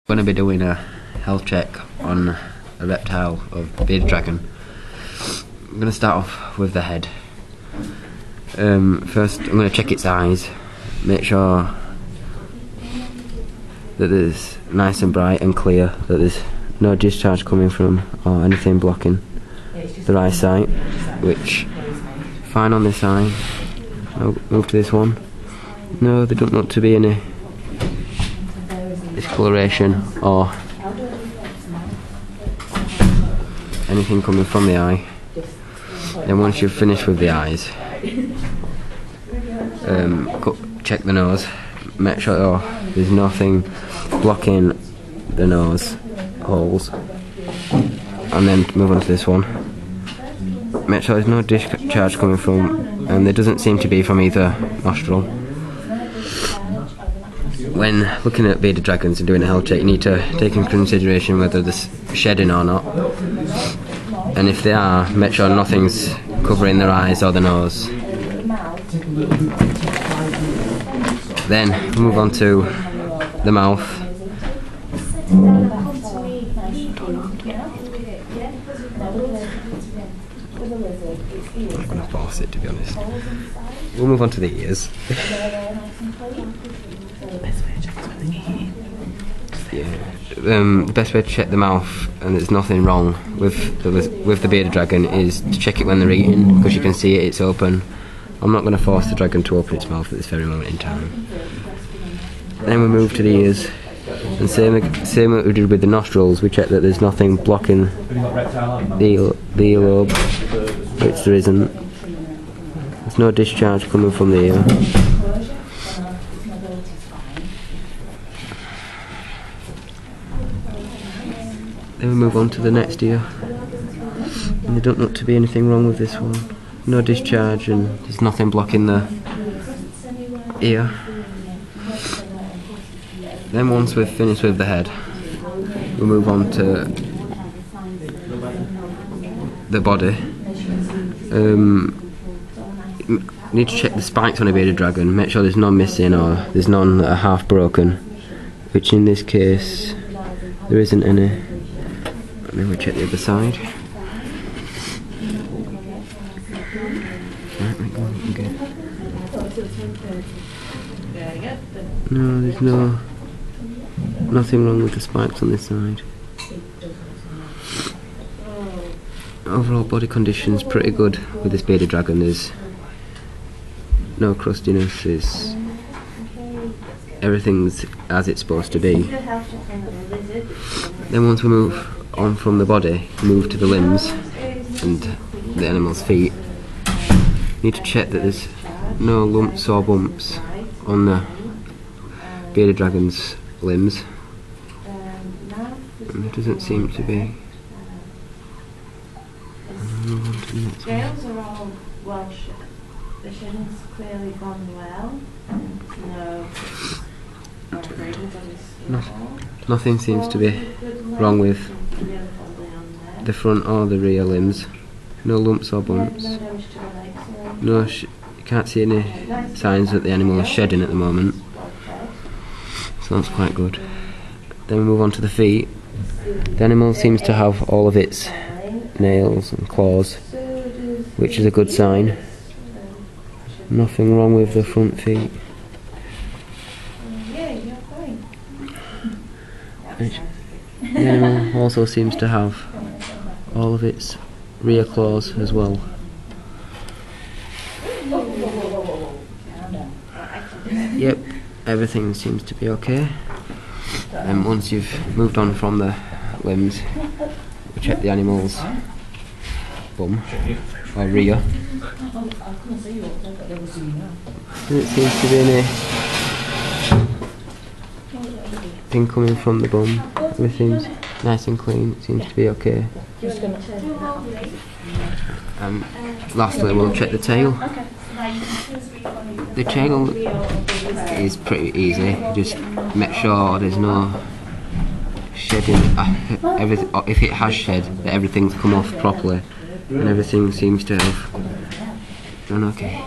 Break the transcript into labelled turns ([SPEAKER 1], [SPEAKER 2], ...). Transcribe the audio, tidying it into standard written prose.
[SPEAKER 1] Going to be doing a health check on a reptile of bearded dragon. I'm going to start off with the head. First I'm going to check its eyes, make sure that it's nice and bright and clear, that there's no discharge coming from or anything blocking their eyesight, which fine on this eye. I'll move to this one. No, there don't look to be any discoloration or anything coming from the eye. Then once you've finished with the eyes, check the nose, make sure there's nothing blocking the nose holes, and then move on to this one. Make sure there's no discharge coming from, and there doesn't seem to be from either nostril. When looking at bearded dragons and doing a health check, you need to take into consideration whether they're shedding or not, and if they are, make sure nothing's covering their eyes or the nose. Then we'll move on to the mouth. I'm not going to force it, to be honest. We'll move on to the ears. The best way to check the mouth, and there's nothing wrong with the bearded dragon, is to check it when they're eating, because you can see it's open. I'm not going to force the dragon to open its mouth at this very moment in time. Then we move to the ears, and same what we did with the nostrils, we check that there's nothing blocking the earlobe, which there isn't. There's no discharge coming from the ear. Then we move on to the next ear, and there don't look to be anything wrong with this one. No discharge, and there's nothing blocking the ear. Then once we've finished with the head, we move on to the body. Need to check the spikes on a bearded dragon, make sure there's none missing or there's none that are half broken, which in this case there isn't any. And then we check the other side. No, there's nothing wrong with the spikes on this side. Overall body condition's pretty good with this bearded dragon. There's no crustiness, everything's as it's supposed to be. Then once we move on from the body, move to the limbs and the animal's feet. Need to check that there's no lumps or bumps on the bearded dragon's limbs, and there doesn't seem to be.
[SPEAKER 2] Scales are all well shed. The shedding's clearly gone well.
[SPEAKER 1] Nothing seems to be wrong with the front or the rear limbs. No lumps or bumps. No, you can't see any signs that the animal is shedding at the moment. So that's quite good. Then we move on to the feet. The animal seems to have all of its nails and claws, which is a good sign. Nothing wrong with the front feet. The animal also seems to have all of its rear claws as well. Yep, everything seems to be okay. And once you've moved on from the limbs, we check the animal's bum or rear. Doesn't seem to be anything coming from the bum. Everything's nice and clean, it seems to be okay. And lastly we'll check the tail. The tail is pretty easy, just make sure there's no shedding, if it has shed, that everything's come off properly, and everything seems to have done okay.